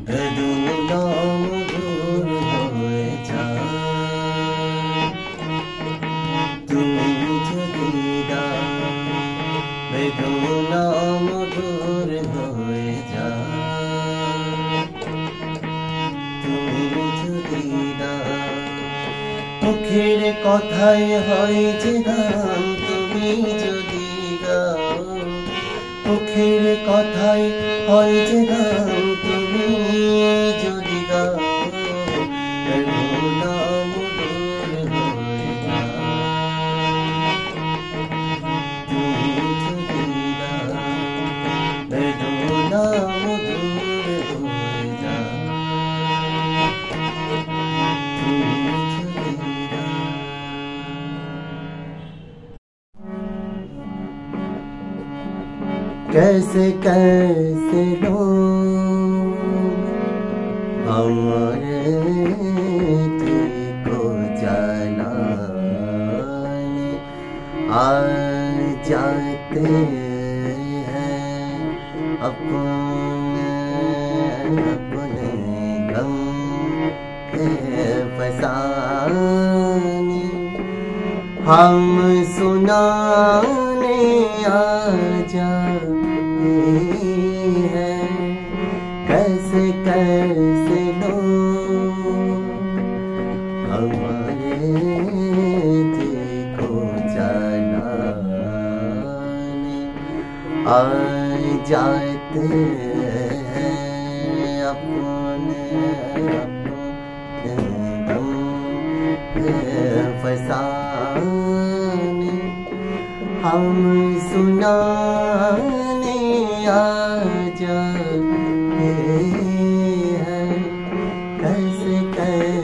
বেদনা মধুর হয়ে যায় তুমি যদি দাও, বেদনা মধুর হয়ে যায় তুমি যদি দাও। মুখের কথায় হয় যে গান তুমি যদি গাও, মুখের কথায় হয় যে গান তুমি যদি গাও, বেদনা মধুর হয়ে যায় তুমি যদি গাও, বেদনা মধুর হয়ে যায় তুমি যদি গাও। कैसे कैसे लोग हमारे दिल को जलाने आ जाते हैं अपने अपने गम के फसाने, हम सुनाने आ जाते हैं। कैसे कैसे लोग हमारे दिल को जलाने आ जाते हैं अपने अपने गम के फसाने, हम सुनाने आ जाते हैं। कैसे कैसे